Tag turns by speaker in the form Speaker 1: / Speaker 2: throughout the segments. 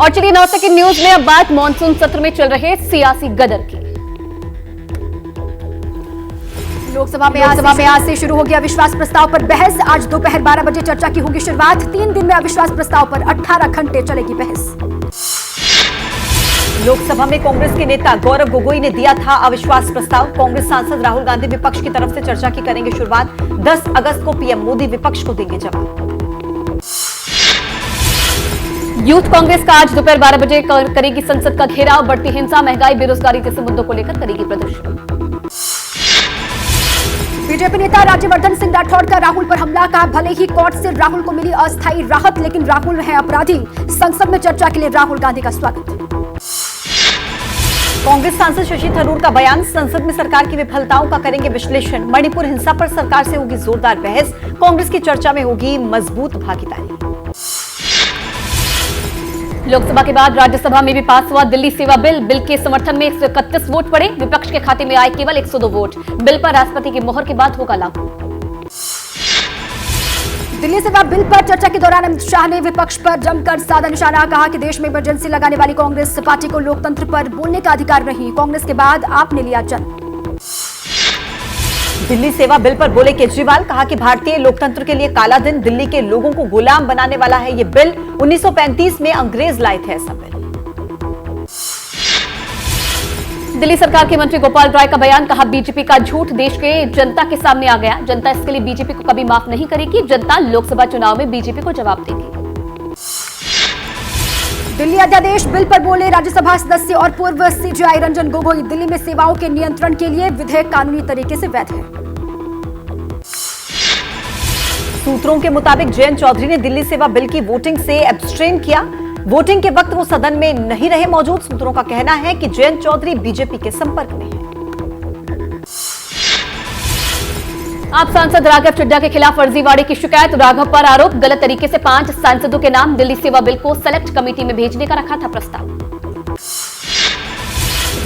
Speaker 1: और चलिए 9 second news में अब बात मॉनसून सत्र में चल रहे सियासी गदर की।
Speaker 2: लोकसभा में आज से शुरू हो गया अविश्वास प्रस्ताव पर बहस। आज दोपहर 12 बजे चर्चा की होगी शुरुआत। 3 दिन में अविश्वास प्रस्ताव पर 18 घंटे चलेगी बहस।
Speaker 3: लोकसभा में कांग्रेस के नेता गौरव गोगोई ने दिया था अविश्वास प्रस्ताव। कांग्रेस सांसद राहुल गांधी विपक्ष की तरफ से चर्चा की करेंगे शुरुआत। 10 अगस्त को पीएम मोदी विपक्ष को देंगे जवाब।
Speaker 1: यूथ कांग्रेस का आज दोपहर 12 बजे करेगी संसद का घेराव। बढ़ती हिंसा, महंगाई, बेरोजगारी जैसे मुद्दों को लेकर करेगी प्रदर्शन।
Speaker 2: बीजेपी नेता राज्यवर्धन सिंह राठौड़ का राहुल पर हमला। कहा भले ही कोर्ट से राहुल को मिली अस्थायी राहत, लेकिन राहुल है अपराधी। संसद में चर्चा के लिए राहुल गांधी का स्वागत।
Speaker 3: कांग्रेस सांसद शशि थरूर का बयान। संसद में सरकार की विफलताओं का करेंगे विश्लेषण। मणिपुर हिंसा पर सरकार से होगी जोरदार बहस। कांग्रेस की चर्चा में होगी मजबूत भागीदारी।
Speaker 1: लोकसभा के बाद राज्यसभा में भी पास हुआ दिल्ली सेवा बिल। बिल के समर्थन में 131 वोट पड़े। विपक्ष के खाते में आए केवल 102 वोट। बिल पर राष्ट्रपति की मोहर के बाद होगा लागू।
Speaker 2: दिल्ली सेवा बिल पर चर्चा के दौरान अमित शाह ने विपक्ष पर जमकर साधा निशाना। कहा कि देश में इमरजेंसी लगाने वाली कांग्रेस पार्टी को लोकतंत्र पर बोलने का अधिकार नहीं। कांग्रेस के बाद आपने लिया जन्म।
Speaker 3: दिल्ली सेवा बिल पर बोले केजरीवाल। कहा कि भारतीय लोकतंत्र के लिए काला दिन। दिल्ली के लोगों को गुलाम बनाने वाला है ये बिल। 1935 में अंग्रेज लाए थे ऐसा बिल।
Speaker 1: दिल्ली सरकार के मंत्री गोपाल राय का बयान। कहा बीजेपी का झूठ देश के जनता के सामने आ गया। जनता इसके लिए बीजेपी को कभी माफ नहीं करेगी। जनता लोकसभा चुनाव में बीजेपी को जवाब देगी।
Speaker 2: दिल्ली अध्यादेश बिल पर बोले राज्यसभा सदस्य और पूर्व सीजेआई रंजन गोगोई। दिल्ली में सेवाओं के नियंत्रण के लिए विधेयक कानूनी तरीके से वैध है।
Speaker 3: सूत्रों के मुताबिक जयंत चौधरी ने दिल्ली सेवा बिल की वोटिंग से एब्स्ट्रेन किया। वोटिंग के वक्त वो सदन में नहीं रहे मौजूद। सूत्रों का कहना है कि जयंत चौधरी बीजेपी के संपर्क में हैं।
Speaker 1: आप सांसद राघव चड्ढा के खिलाफ फर्जीवाड़े की शिकायत। राघव पर आरोप। गलत तरीके से 5 सांसदों के नाम दिल्ली सेवा बिल को सेलेक्ट कमेटी में भेजने का रखा था प्रस्ताव।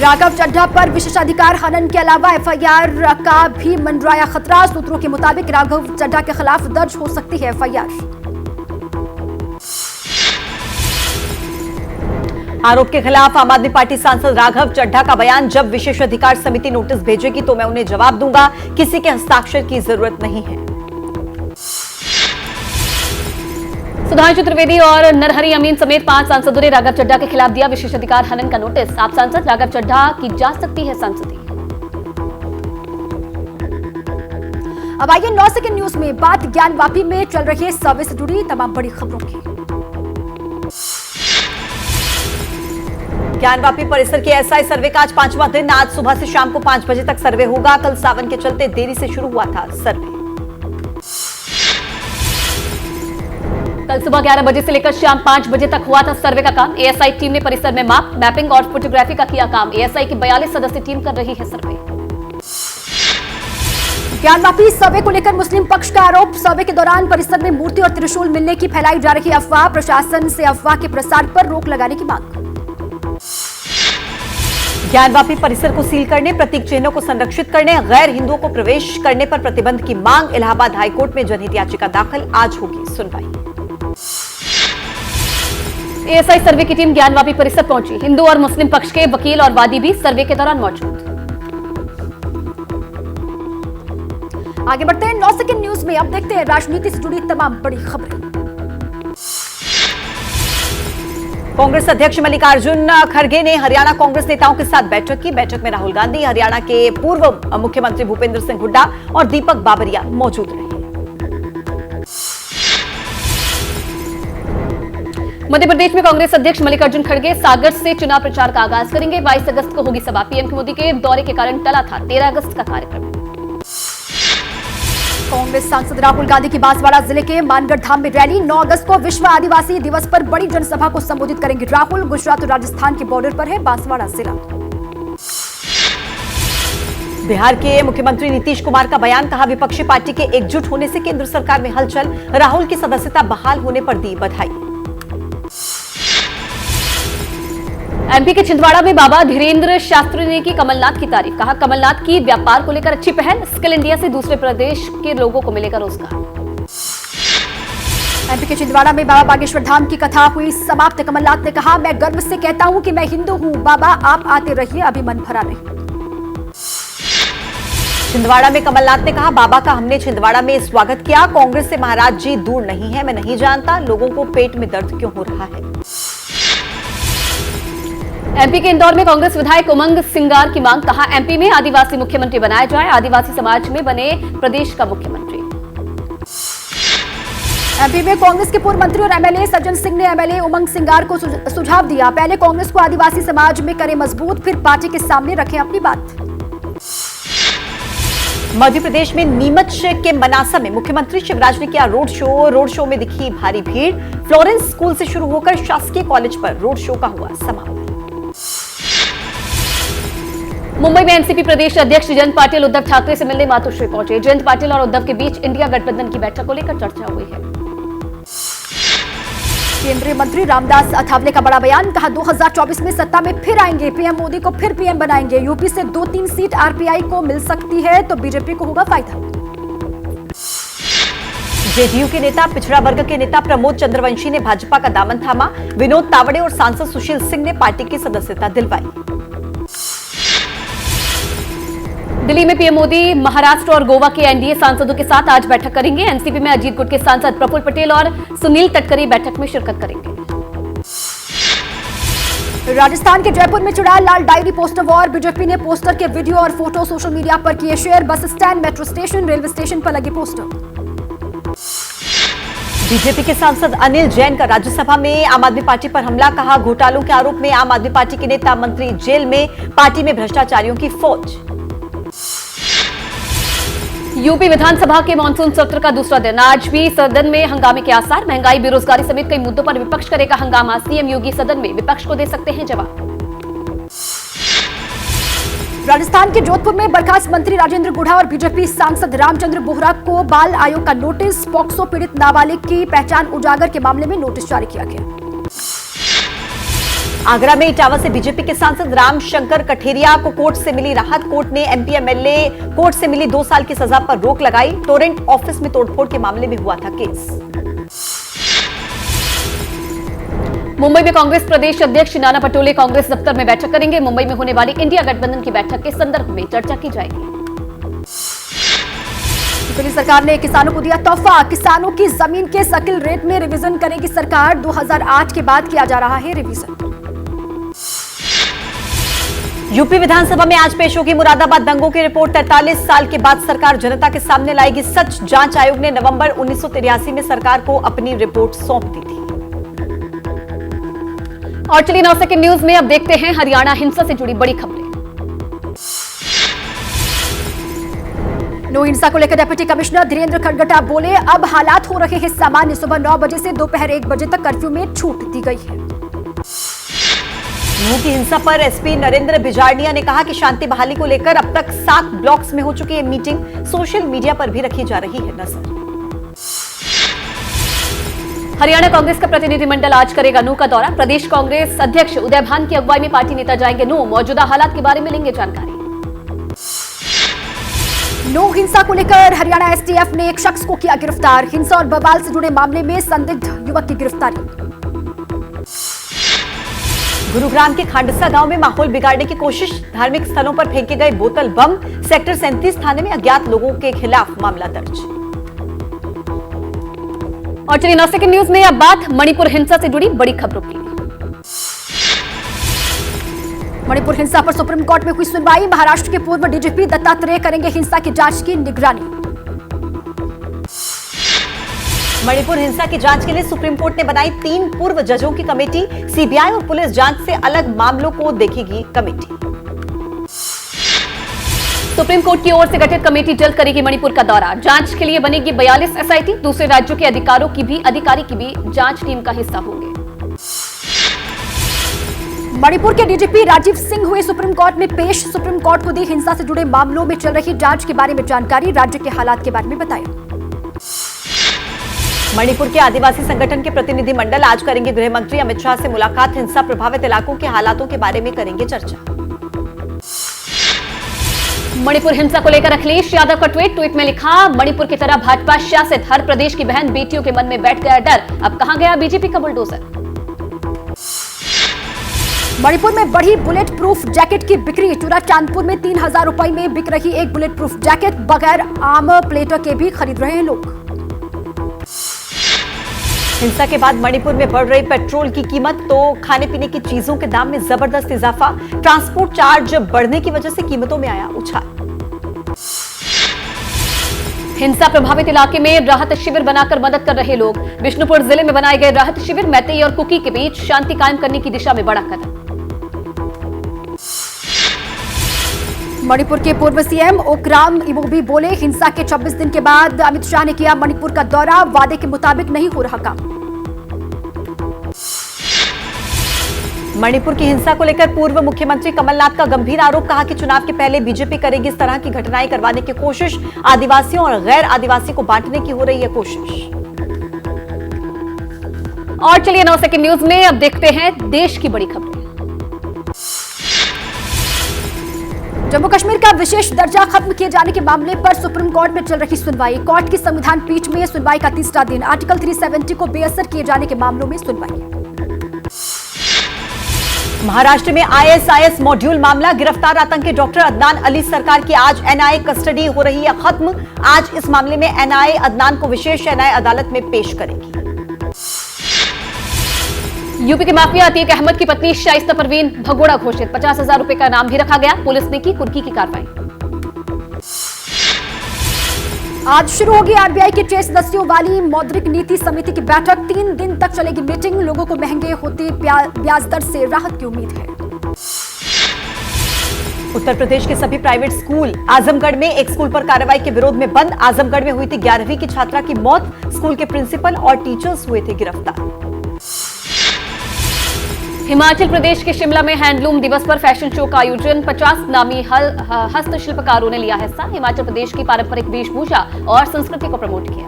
Speaker 2: राघव चड्ढा पर विशेषाधिकार हनन के अलावा एफआईआर का भी मंडराया खतरा। सूत्रों के मुताबिक राघव चड्ढा के खिलाफ दर्ज हो सकती है एफआईआर।
Speaker 3: आरोप के खिलाफ आम आदमी पार्टी सांसद राघव चड्ढा का बयान। जब विशेषाधिकार समिति नोटिस भेजेगी तो मैं उन्हें जवाब दूंगा। किसी के हस्ताक्षर की जरूरत नहीं है।
Speaker 1: सुधांशु त्रिवेदी और नरहरि अमीन समेत 5 सांसदों ने राघव चड्ढा के खिलाफ दिया विशेषाधिकार हनन का नोटिस। आप सांसद राघव चड्ढा की जा सकती है सांसदी।
Speaker 2: अब आइए 9 सेकंड न्यूज में बात ज्ञानवापी में चल रही सर्वे से जुड़ी तमाम बड़ी खबरों की।
Speaker 3: ज्ञानवापी परिसर के एसआई सर्वे का आज 5वां दिन। आज सुबह से शाम को 5 बजे तक सर्वे होगा। कल सावन के चलते देरी से शुरू हुआ था सर्वे।
Speaker 1: कल सुबह 11 बजे से लेकर शाम 5 बजे तक हुआ था सर्वे का काम। एएसआई टीम ने परिसर में मैपिंग और फोटोग्राफी का किया काम। एएसआई की 42 सदस्यीय टीम कर रही है सर्वे।
Speaker 2: ज्ञानवापी सर्वे को लेकर मुस्लिम पक्ष का आरोप। सर्वे के दौरान परिसर में मूर्ति और त्रिशूल मिलने की फैलाई जा रही अफवाह। प्रशासन से अफवाह के प्रसार पर रोक लगाने की मांग।
Speaker 3: ज्ञानवापी परिसर को सील करने, प्रतीक चिन्हों को संरक्षित करने, गैर हिंदुओं को प्रवेश करने पर प्रतिबंध की मांग। इलाहाबाद हाईकोर्ट में जनहित याचिका दाखिल। आज होगी सुनवाई।
Speaker 1: एएसआई सर्वे की टीम ज्ञानवापी परिसर पहुंची। हिंदू और मुस्लिम पक्ष के वकील और वादी भी सर्वे के दौरान मौजूद।
Speaker 2: आगे बढ़ते हैं 9 सेकंड न्यूज में। अब देखते हैं राजनीति से जुड़ी तमाम बड़ी खबरें।
Speaker 3: कांग्रेस अध्यक्ष मल्लिकार्जुन खड़गे ने हरियाणा कांग्रेस नेताओं के साथ बैठक की। बैठक में राहुल गांधी, हरियाणा के पूर्व मुख्यमंत्री भूपेंद्र सिंह हुड्डा और दीपक बाबरिया मौजूद रहे।
Speaker 1: मध्य प्रदेश में कांग्रेस अध्यक्ष मल्लिकार्जुन खड़गे सागर से चुनाव प्रचार का आगाज करेंगे। 22 अगस्त को होगी सभा। पीएम मोदी के दौरे के कारण टला था 13 अगस्त का कार्यक्रम।
Speaker 2: कांग्रेस सांसद राहुल गांधी की बांसवाड़ा जिले के मानगढ़ धाम में रैली। 9 अगस्त को विश्व आदिवासी दिवस पर बड़ी जनसभा को संबोधित करेंगे राहुल। गुजरात और राजस्थान के बॉर्डर पर है बांसवाड़ा जिला।
Speaker 3: बिहार के मुख्यमंत्री नीतीश कुमार का बयान। कहा विपक्षी पार्टी के एकजुट होने से केंद्र सरकार में हलचल। राहुल की सदस्यता बहाल होने पर दी बधाई।
Speaker 1: एमपी के छिंदवाड़ा में बाबा धीरेन्द्र शास्त्री ने की कमलनाथ की तारीफ। कहा कमलनाथ की व्यापार को लेकर अच्छी पहल। स्किल इंडिया से दूसरे प्रदेश के लोगों को मिलेगा रोजगार।
Speaker 2: एमपी के छिंदवाड़ा में बाबा बागेश्वर धाम की कथा हुई समाप्त। कमलनाथ ने कहा, मैं गर्व से कहता हूं कि मैं हिंदू हूं। बाबा आप आते रहिए, अभी मन भरा नहीं।
Speaker 3: छिंदवाड़ा में कमलनाथ ने कहा, बाबा का हमने छिंदवाड़ा में स्वागत किया। कांग्रेस से महाराज जी दूर नहीं है। मैं नहीं जानता लोगों को पेट में दर्द क्यों हो रहा है।
Speaker 1: एमपी के इंदौर में कांग्रेस विधायक उमंग सिंगार की मांग। कहा, एमपी में आदिवासी मुख्यमंत्री बनाया जाए। आदिवासी समाज में बने प्रदेश का मुख्यमंत्री।
Speaker 2: एमपी में कांग्रेस के पूर्व मंत्री और एमएलए सज्जन सिंह ने एमएलए उमंग सिंगार को सुझाव दिया, पहले कांग्रेस को आदिवासी समाज में करें मजबूत, फिर पार्टी के सामने रखें अपनी बात।
Speaker 3: मध्य प्रदेश में नीमच के मनासा में मुख्यमंत्री शिवराज ने किया रोड शो। रोड शो में दिखी भारी भीड़। फ्लोरेंस स्कूल से शुरू होकर शासकीय कॉलेज पर रोड शो का हुआ समापन।
Speaker 1: मुंबई में एनसीपी प्रदेश अध्यक्ष जयंत पाटिल उद्धव ठाकरे से मिलने मातोश्री पहुंचे। जयंत पाटिल और उद्धव के बीच इंडिया गठबंधन की बैठक को लेकर चर्चा हुई है।
Speaker 2: केंद्रीय मंत्री रामदास अठावले का बड़ा बयान। कहा, 2024 में सत्ता में फिर आएंगे, पीएम मोदी को फिर पीएम बनाएंगे। यूपी से 2-3 सीट आरपीआई को मिल सकती है तो बीजेपी को होगा फायदा।
Speaker 3: जेडीयू के नेता पिछड़ा वर्ग के नेता प्रमोद चंद्रवंशी ने भाजपा का दामन थामा। विनोद तावड़े और सांसद सुशील सिंह ने पार्टी की सदस्यता दिलवाई।
Speaker 1: दिल्ली में पीएम मोदी महाराष्ट्र और गोवा के एनडीए सांसदों के साथ आज बैठक करेंगे। एनसीपी में अजीत गुट के सांसद प्रफुल्ल पटेल और सुनील तटकरे बैठक में शिरकत करेंगे।
Speaker 2: राजस्थान के जयपुर में छिड़ा लाल डायरी पोस्टर वॉर। बीजेपी ने पोस्टर के वीडियो और फोटो सोशल मीडिया पर किए share. Bus stand, metro station, railway station पर लगे पोस्टर।
Speaker 3: बीजेपी के सांसद अनिल जैन का राज्यसभा में आम आदमी पार्टी पर हमला। कहा, घोटालों के आरोप में आम आदमी पार्टी के नेता मंत्री जेल में, पार्टी में भ्रष्टाचारियों की फौज।
Speaker 1: यूपी विधानसभा के मानसून सत्र का दूसरा दिन। आज भी सदन में हंगामे के आसार। महंगाई, बेरोजगारी समेत कई मुद्दों पर विपक्ष करेगा हंगामा। सीएम योगी सदन में विपक्ष को दे सकते हैं जवाब।
Speaker 2: राजस्थान के जोधपुर में बर्खास्त मंत्री राजेंद्र गुढ़ा और बीजेपी सांसद रामचंद्र बोहरा को बाल आयोग का नोटिस। पॉक्सो पीड़ित नाबालिग की पहचान उजागर के मामले में नोटिस जारी किया गया।
Speaker 3: आगरा में इटावा से बीजेपी के सांसद रामशंकर कठेरिया को कोर्ट से मिली राहत। कोर्ट ने एमपी एमएलए कोर्ट से मिली 2 साल की सजा पर रोक लगाई। टोरेंट ऑफिस में तोड़फोड़ के मामले में हुआ था केस।
Speaker 1: मुंबई में कांग्रेस प्रदेश अध्यक्ष नाना पटोले कांग्रेस दफ्तर में बैठक करेंगे। मुंबई में होने वाली इंडिया गठबंधन की बैठक के संदर्भ में चर्चा की जाएगी। दिल्ली सरकार ने किसानों को दिया तोहफा। किसानों की जमीन के सर्किल रेट में रिवीजन करेगी सरकार। 2008 के बाद किया जा रहा है रिवीजन।
Speaker 3: यूपी विधानसभा में आज पेश होगी मुरादाबाद दंगों की रिपोर्ट। 43 साल के बाद सरकार जनता के सामने लाएगी सच। जांच आयोग ने नवंबर 1983 में सरकार को अपनी रिपोर्ट सौंप दी थी।
Speaker 1: और चलिए 9 सेकंड न्यूज में अब देखते हैं हरियाणा हिंसा से जुड़ी बड़ी खबरें।
Speaker 2: नो हिंसा को लेकर डिप्टी कमिश्नर धीरेन्द्र खडगटा बोले, अब हालात हो रहे हैं सामान्य। सुबह 9 बजे से दोपहर 1 बजे तक कर्फ्यू में छूट दी गई है।
Speaker 3: नूह की हिंसा पर एसपी नरेंद्र बिजारडिया ने कहा कि शांति बहाली को लेकर अब तक 7 ब्लॉक्स में हो चुकी है मीटिंग। सोशल मीडिया पर भी रखी जा रही है नजर।
Speaker 1: हरियाणा कांग्रेस का प्रतिनिधिमंडल आज करेगा नूह का दौरा। प्रदेश कांग्रेस अध्यक्ष उदय भान की अगुवाई में पार्टी नेता जाएंगे नूह। मौजूदा हालात के बारे में लेंगे जानकारी।
Speaker 2: नो हिंसा को लेकर हरियाणा एसटीएफ ने एक शख्स को किया गिरफ्तार। हिंसा और बवाल से जुड़े मामले में संदिग्ध युवक की गिरफ्तारी।
Speaker 3: गुरुग्राम के खांडसा गांव में माहौल बिगाड़ने की कोशिश। धार्मिक स्थलों पर फेंके गए बोतल बम। सेक्टर 37 थाने में अज्ञात लोगों के खिलाफ मामला दर्ज।
Speaker 1: और चलिए 9 सेकंड न्यूज में अब बात मणिपुर हिंसा से जुड़ी बड़ी खबरों की।
Speaker 2: मणिपुर हिंसा पर सुप्रीम कोर्ट में हुई सुनवाई। महाराष्ट्र के पूर्व डीजीपी दत्तात्रेय करेंगे हिंसा की जांच की निगरानी।
Speaker 3: मणिपुर हिंसा की जांच के लिए सुप्रीम कोर्ट ने बनाई 3 पूर्व जजों की कमेटी। सीबीआई और पुलिस जांच से अलग मामलों को देखेगी कमेटी।
Speaker 1: सुप्रीम कोर्ट की ओर से गठित कमेटी जल्द करेगी मणिपुर का दौरा। जांच के लिए बनेगी 42 एसआईटी। दूसरे राज्यों के अधिकारी की भी जांच टीम का हिस्सा होंगे।
Speaker 2: मणिपुर के डीजीपी राजीव सिंह हुए सुप्रीम कोर्ट में पेश। सुप्रीम कोर्ट को दी हिंसा से जुड़े मामलों में चल रही जांच के बारे में जानकारी। राज्य के हालात के बारे में बताया।
Speaker 3: मणिपुर के आदिवासी संगठन के प्रतिनिधि मंडल आज करेंगे गृह मंत्री अमित शाह से मुलाकात। हिंसा प्रभावित इलाकों के हालातों के बारे में करेंगे चर्चा।
Speaker 1: मणिपुर हिंसा को लेकर अखिलेश यादव का ट्वीट में लिखा, मणिपुर की तरह भाजपा शासित हर प्रदेश की बहन बेटियों के मन में बैठ गया डर, अब कहां गया बीजेपी का बुलडोजर।
Speaker 2: मणिपुर में बढ़ी बुलेट प्रूफ जैकेट की बिक्री, चूरा चांदपुर में 3,000 रुपए में बिक रही एक बुलेट प्रूफ जैकेट, बगैर आर्मर प्लेट के भी खरीद रहे हैं लोग।
Speaker 3: हिंसा के बाद मणिपुर में बढ़ रही पेट्रोल की कीमत, तो खाने पीने की चीजों के दाम में जबरदस्त इजाफा, ट्रांसपोर्ट चार्ज बढ़ने की वजह से कीमतों में आया उछाल।
Speaker 1: हिंसा प्रभावित इलाके में राहत शिविर बनाकर मदद कर रहे लोग, बिष्णुपुर जिले में बनाए गए राहत शिविर मैतेई और कुकी के बीच शांति कायम करने की दिशा में बड़ा कदम।
Speaker 2: मणिपुर के पूर्व सीएम ओकराम इबोबी बोले, हिंसा के 26 दिन के बाद अमित शाह ने किया मणिपुर का दौरा, वादे के मुताबिक नहीं हो रहा काम।
Speaker 3: मणिपुर की हिंसा को लेकर पूर्व मुख्यमंत्री कमलनाथ का गंभीर आरोप, कहा कि चुनाव के पहले बीजेपी करेगी इस तरह की घटनाएं करवाने की कोशिश, आदिवासियों और गैर आदिवासी को बांटने की हो रही है कोशिश।
Speaker 1: और चलिए 9 सेकंड न्यूज में अब देखते हैं देश की बड़ी खबरें।
Speaker 2: जम्मू कश्मीर का विशेष दर्जा खत्म किए जाने के मामले पर सुप्रीम कोर्ट में चल रही सुनवाई, कोर्ट की संविधान पीठ में सुनवाई का तीसरा दिन, आर्टिकल 370 को बेअसर किए जाने के मामलों में सुनवाई।
Speaker 3: महाराष्ट्र में आईएसआईएस मॉड्यूल मामला, गिरफ्तार आतंकी डॉक्टर अदनान अली सरकार की आज एनआईए कस्टडी हो रही है खत्म, आज इस मामले में एनआईए अदनान को विशेष एनआईए अदालत में पेश करेगी।
Speaker 1: यूपी के माफिया अतीक अहमद की पत्नी शाइस्ता परवीन भगोड़ा घोषित, 50,000 रुपए का इनाम भी रखा गया, पुलिस ने की कुर्की की कार्रवाई।
Speaker 2: आज शुरू होगी आरबीआई की 6 सदस्यों वाली मौद्रिक नीति समिति की बैठक, 3 दिन तक चलेगी मीटिंग, लोगों को महंगे होते ब्याज दर से राहत की उम्मीद है।
Speaker 3: उत्तर प्रदेश के सभी प्राइवेट स्कूल आजमगढ़ में एक स्कूल पर कार्रवाई के विरोध में बंद, आजमगढ़ में हुई थी 11वीं की छात्रा की मौत, स्कूल के प्रिंसिपल और टीचर्स हुए थे गिरफ्तार।
Speaker 1: हिमाचल प्रदेश के शिमला में हैंडलूम दिवस पर फैशन शो का आयोजन, 50 नामी हस्तशिल्पकारों ने लिया हिस्सा, हिमाचल प्रदेश की पारंपरिक वेशभूषा और संस्कृति को प्रमोट किया।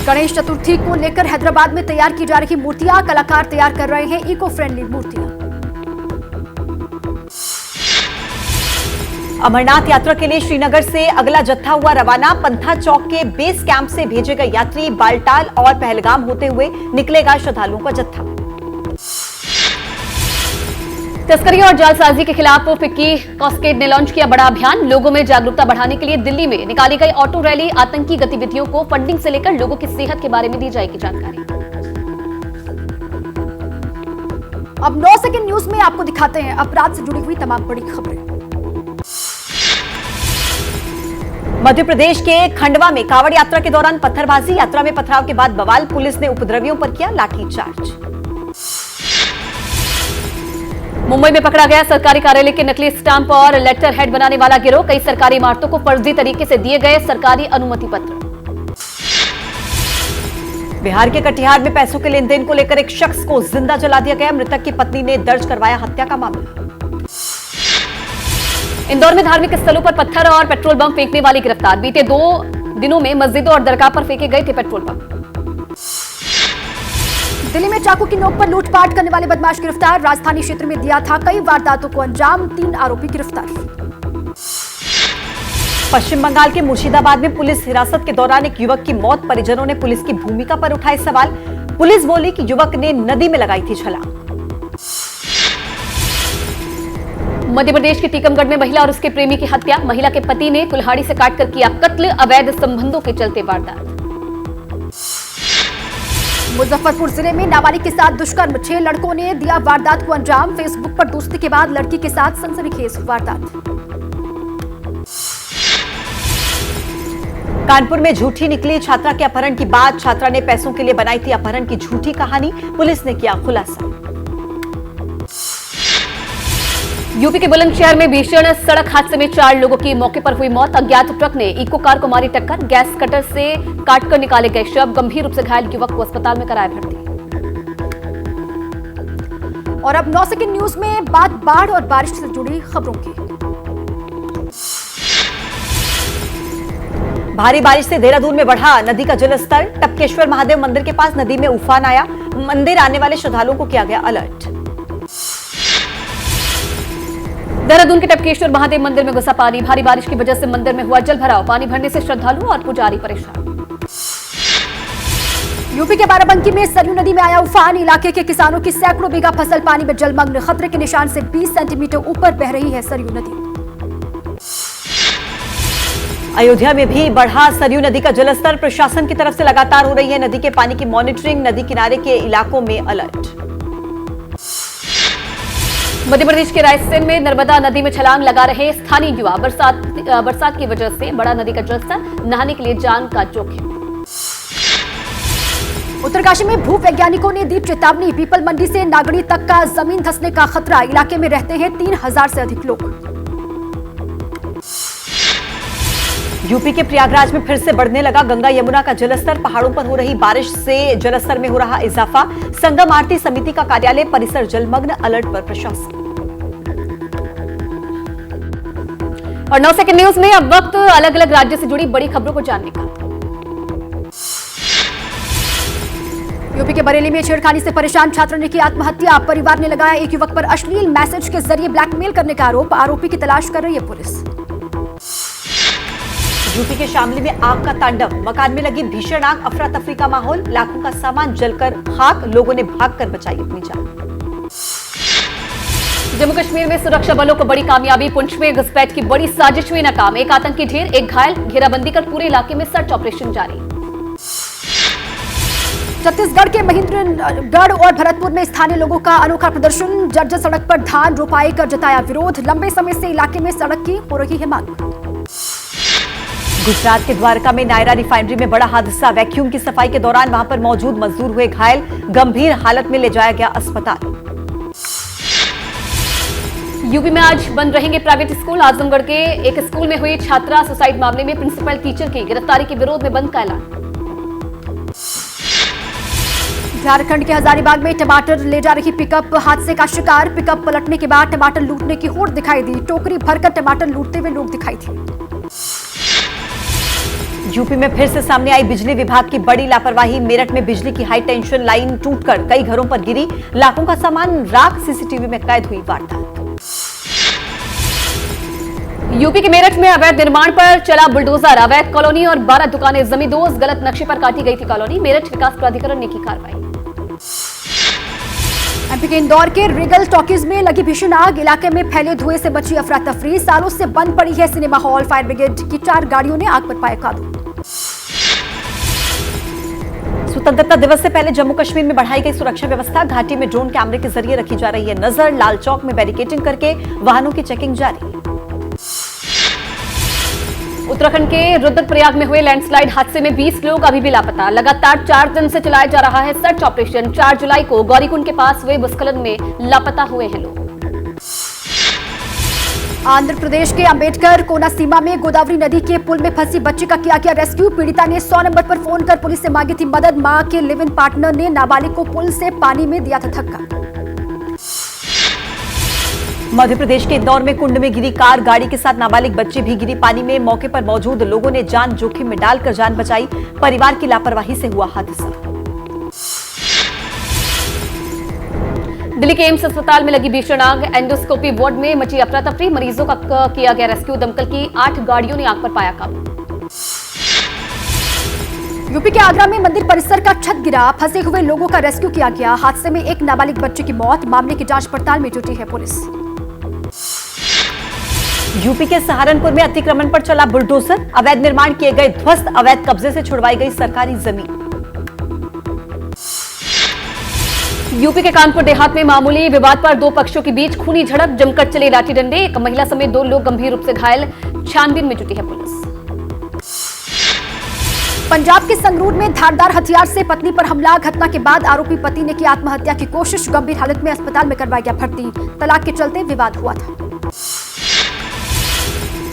Speaker 2: गणेश चतुर्थी को लेकर हैदराबाद में तैयार की जा रही मूर्तियां, कलाकार तैयार कर रहे हैं इको फ्रेंडली मूर्तियां।
Speaker 3: अमरनाथ यात्रा के लिए श्रीनगर से अगला जत्था हुआ रवाना, पंथा चौक के बेस कैंप से भेजे गए यात्री बालटाल और पहलगाम होते हुए निकलेगा श्रद्धालुओं का जत्था।
Speaker 1: तस्करी और जालसाजी के खिलाफ फिक्की कास्केड ने लॉन्च किया बड़ा अभियान, लोगों में जागरूकता बढ़ाने के लिए दिल्ली में निकाली गई ऑटो रैली, आतंकी गतिविधियों को फंडिंग से लेकर लोगों की सेहत के बारे में दी जाएगी जानकारी।
Speaker 2: अब 9 सेकंड न्यूज में आपको दिखाते हैं अपराध से जुड़ी हुई तमाम बड़ी खबरें।
Speaker 3: मध्य प्रदेश के खंडवा में कांवड़ यात्रा के दौरान पत्थरबाजी, यात्रा में पथराव के बाद बवाल, पुलिस ने उपद्रवियों पर किया लाठीचार्ज।
Speaker 1: मुंबई में पकड़ा गया सरकारी कार्यालय के नकली स्टाम्प और लेटर हेड बनाने वाला गिरोह, कई सरकारी इमारतों को फर्जी तरीके से दिए गए सरकारी अनुमति पत्र।
Speaker 3: बिहार के कटिहार में पैसों के लेन देन को लेकर एक शख्स को जिंदा जला दिया गया, मृतक की पत्नी ने दर्ज करवाया हत्या का मामला।
Speaker 1: इंदौर में धार्मिक स्थलों पर पत्थर और पेट्रोल बम फेंकने वाली गिरफ्तार, बीते 2 दिनों में मस्जिदों और दरगाह पर फेंके गए थे पेट्रोल बम।
Speaker 2: दिल्ली में चाकू की नोक पर लूटपाट करने वाले बदमाश गिरफ्तार, राजधानी क्षेत्र में दिया था कई वारदातों को अंजाम, 3 आरोपी गिरफ्तार।
Speaker 3: पश्चिम बंगाल के मुर्शिदाबाद में पुलिस हिरासत के दौरान एक युवक की मौत, परिजनों ने पुलिस की भूमिका पर उठाए सवाल, पुलिस बोली कि युवक ने नदी में लगाई थी छलांग।
Speaker 1: मध्य प्रदेश के टीकमगढ़ में महिला और उसके प्रेमी की हत्या, महिला के पति ने कुल्हाड़ी से काटकर किया कत्ल, अवैध संबंधों के चलते वारदात।
Speaker 2: मुजफ्फरपुर जिले में नाबालिग के साथ दुष्कर्म, 6 लड़कों ने दिया वारदात को अंजाम, फेसबुक पर दोस्ती के बाद लड़की के साथ सनसनीखेज वारदात।
Speaker 3: कानपुर में झूठी निकली छात्रा के अपहरण की बात, छात्रा ने पैसों के लिए बनाई थी अपहरण की झूठी कहानी, पुलिस ने किया खुलासा।
Speaker 1: यूपी के बुलंदशहर में भीषण सड़क हादसे में 4 लोगों की मौके पर हुई मौत, अज्ञात ट्रक ने इको कार को मारी टक्कर, गैस कटर से काटकर निकाले गए शव, गंभीर रूप से घायल युवक को अस्पताल में कराया भर्ती।
Speaker 2: और अब 9 सेकंड न्यूज में बात बाढ़ और बारिश से जुड़ी खबरों की।
Speaker 3: भारी बारिश से देहरादून में बढ़ा नदी का जलस्तर, टपकेश्वर महादेव मंदिर के पास नदी में उफान आया, मंदिर आने वाले श्रद्धालुओं को किया गया अलर्ट।
Speaker 1: देहरादून के टपकेश्वर महादेव मंदिर में घुसा पानी। भारी बारिश की वजह से मंदिर में हुआ जल भराव। पानी भरने से श्रद्धालु और पुजारी परेशान।
Speaker 2: यूपी के बाराबंकी में सरयू नदी में आया उफान। इलाके के किसानों की सैकड़ों बीघा फसल पानी में जलमग्न। खतरे के निशान से 20 सेंटीमीटर ऊपर बह रही है सरयू नदी।
Speaker 3: अयोध्या में भी बढ़ा सरयू नदी का जलस्तर। प्रशासन की तरफ से लगातार हो रही है नदी के पानी की मॉनिटरिंग। नदी किनारे के इलाकों में अलर्ट।
Speaker 1: मध्य प्रदेश के रायसेन में नर्मदा नदी में छलांग लगा रहे स्थानीय युवा। बरसात की वजह से बढ़ा नदी का जलस्तर। नहाने के लिए जान का जोखिम।
Speaker 2: उत्तरकाशी में भू वैज्ञानिकों ने दी चेतावनी। पीपल मंडी से नागड़ी तक का जमीन धंसने का खतरा। इलाके में रहते हैं 3000 से अधिक लोग।
Speaker 3: यूपी के प्रयागराज में फिर से बढ़ने लगा गंगा यमुना का जलस्तर। पहाड़ों पर हो रही बारिश से जलस्तर में हो रहा इजाफा। संगम आरती समिति का कार्यालय परिसर जलमग्न। अलर्ट पर प्रशासन।
Speaker 1: और 9 सेकंड न्यूज में अब वक्त अलग अलग राज्य से जुड़ी बड़ी खबरों को जानने का।
Speaker 2: यूपी के बरेली में छेड़खानी से परेशान छात्र ने की आत्महत्या। परिवार ने लगाया एक युवक पर अश्लील मैसेज के जरिए ब्लैकमेल करने का आरोप। आरोपी की तलाश कर रही है पुलिस।
Speaker 3: यूपी के शामली में आग का तांडव। मकान में लगी भीषण आग। अफरा तफरी का माहौल। लाखों का सामान जलकर खाक। लोगों ने भागकर बचाई अपनी जान।
Speaker 1: जम्मू कश्मीर में सुरक्षा बलों को बड़ी कामयाबी। पुंछ में घुसपैठ की बड़ी साजिश हुई नाकाम। एक आतंकी ढेर, एक घायल। घेराबंदी कर पूरे इलाके में सर्च ऑपरेशन जारी।
Speaker 2: छत्तीसगढ़ के महेंद्रगढ़ और भरतपुर में स्थानीय लोगों का अनोखा प्रदर्शन। जर्जर सड़क पर धान रोपाई कर जताया विरोध। लंबे समय से इलाके में सड़क की हो रही है मांग।
Speaker 3: गुजरात के द्वारका में नायरा रिफाइनरी में बड़ा हादसा। वैक्यूम की सफाई के दौरान वहां पर मौजूद मजदूर हुए घायल। गंभीर हालत में ले जाया गया अस्पताल।
Speaker 1: यूपी में आज बंद रहेंगे प्राइवेट स्कूल। आजमगढ़ के एक स्कूल में हुई छात्रा सुसाइड मामले में प्रिंसिपल टीचर की गिरफ्तारी के विरोध में बंद का ऐलान।
Speaker 2: झारखंड के हजारीबाग में टमाटर ले जा रही पिकअप हादसे का शिकार। पिकअप पलटने के बाद टमाटर लूटने की होड़ दिखाई दी। टोकरी भरकर टमाटर लूटते हुए लोग दिखाई दिए।
Speaker 3: यूपी में फिर से सामने आई बिजली विभाग की बड़ी लापरवाही। मेरठ में बिजली की हाई टेंशन लाइन टूटकर कई घरों पर गिरी। लाखों का सामान राख। सीसीटीवी में कैद हुई वारदात।
Speaker 1: यूपी के मेरठ में अवैध निर्माण पर चला बुलडोजर। अवैध कॉलोनी और 12 दुकानें जमींदोज। गलत नक्शे पर काटी गई थी कॉलोनी। मेरठ विकास प्राधिकरण ने की कार्रवाई।
Speaker 2: एमपी के इंदौर के रिगल टॉकीज में लगी भीषण आग। इलाके में फैले धुएं से बची अफरा तफरी। सालों से बंद पड़ी है सिनेमा हॉल। फायर ब्रिगेड की 4 गाड़ियों ने आग पर पाया काबू।
Speaker 3: स्वतंत्रता दिवस से पहले जम्मू कश्मीर में बढ़ाई गई सुरक्षा व्यवस्था। घाटी में ड्रोन कैमरे के जरिए रखी जा रही है नजर। लाल चौक में बैरिकेडिंग करके वाहनों की चेकिंग जारी। उत्तराखंड के रुद्रप्रयाग में हुए लैंडस्लाइड हादसे में 20 लोग अभी भी लापता। लगातार 4 दिन से चलाया जा रहा है सर्च ऑपरेशन। 4 जुलाई को गौरीकुंड के पास हुए भूस्खलन में लापता हुए हैं लोग।
Speaker 2: आंध्र प्रदेश के अंबेडकर कोनासीमा में गोदावरी नदी के पुल में फंसी बच्ची का किया गया रेस्क्यू। पीड़िता ने 100 नंबर पर फोन कर पुलिस से मांगी थी मदद। मां के लिव इन पार्टनर ने नाबालिग को पुल से पानी में दिया था धक्का।
Speaker 3: मध्य प्रदेश के इंदौर में कुंड में गिरी कार। गाड़ी के साथ नाबालिग बच्ची भी गिरी पानी में। मौके पर मौजूद लोगों ने जान जोखिम में डालकर जान बचाई। परिवार की लापरवाही से हुआ हादसा। दिल्ली के एम्स अस्पताल में लगी भीषण आग। एंडोस्कोपी वार्ड में मची अफरा तफरी। मरीजों का किया गया रेस्क्यू। दमकल की 8 गाड़ियों ने आग पर पाया काबू।
Speaker 2: यूपी के आगरा में मंदिर परिसर का छत गिरा। फंसे हुए लोगों का रेस्क्यू किया गया। हादसे में एक नाबालिग बच्चे की मौत। मामले की जांच पड़ताल में जुटी है पुलिस।
Speaker 3: यूपी के सहारनपुर में अतिक्रमण पर चला बुलडोजर। अवैध निर्माण किए गए ध्वस्त। अवैध कब्जे से छुड़वाई गई सरकारी जमीन।
Speaker 1: यूपी के कानपुर देहात में मामूली विवाद पर 2 पक्षों के बीच खूनी झड़प। जमकर चले लाठी डंडे। एक महिला समेत 2 लोग गंभीर रूप से घायल। छानबीन में जुटी है पुलिस।
Speaker 2: पंजाब के संगरूर में धारदार हथियार से पत्नी पर हमला। घटना के बाद आरोपी पति ने की आत्महत्या की कोशिश। गंभीर हालत में अस्पताल में करवाया गया भर्ती। तलाक के चलते विवाद हुआ था।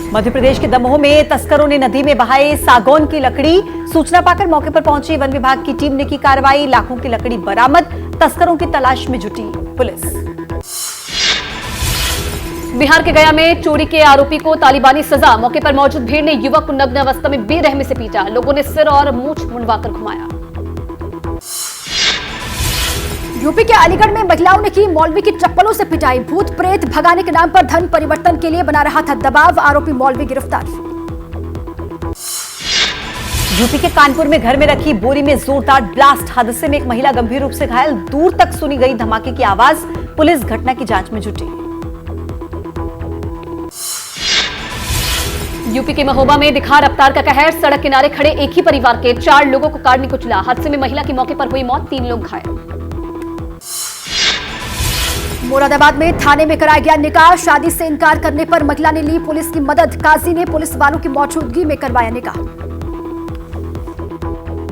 Speaker 3: मध्य प्रदेश के दमोह में तस्करों ने नदी में बहाए सागौन की लकड़ी। सूचना पाकर मौके पर पहुंची वन विभाग की टीम ने की कार्रवाई। लाखों की लकड़ी बरामद। तस्करों की तलाश में जुटी पुलिस।
Speaker 1: बिहार के गया में चोरी के आरोपी को तालिबानी सजा। मौके पर मौजूद भीड़ ने युवक को नग्न अवस्था में बेरहमी से पीटा। लोगों ने सिर और मूंछ मुंडवाकर घुमाया।
Speaker 2: यूपी के अलीगढ़ में महिलाओं ने की मौलवी की चप्पलों से पिटाई। भूत प्रेत भगाने के नाम पर धन परिवर्तन के लिए बना रहा था दबाव। आरोपी मौलवी गिरफ्तार।
Speaker 3: यूपी के कानपुर में घर में रखी बोरी में जोरदार ब्लास्ट। हादसे में एक महिला गंभीर रूप से घायल। दूर तक सुनी गई धमाके की आवाज। पुलिस घटना की जांच में जुटी।
Speaker 1: यूपी के महोबा में दिखा रफ्तार का कहर। सड़क किनारे खड़े एक ही परिवार के 4 लोगों को कार ने कुचला। हादसे में महिला की मौके पर हुई मौत, 3 लोग घायल।
Speaker 2: मुरादाबाद में थाने में कराया गया निकाह। शादी से इनकार करने पर महिला ने ली पुलिस की मदद। काजी ने पुलिस वालों की मौजूदगी में करवाया निकाह।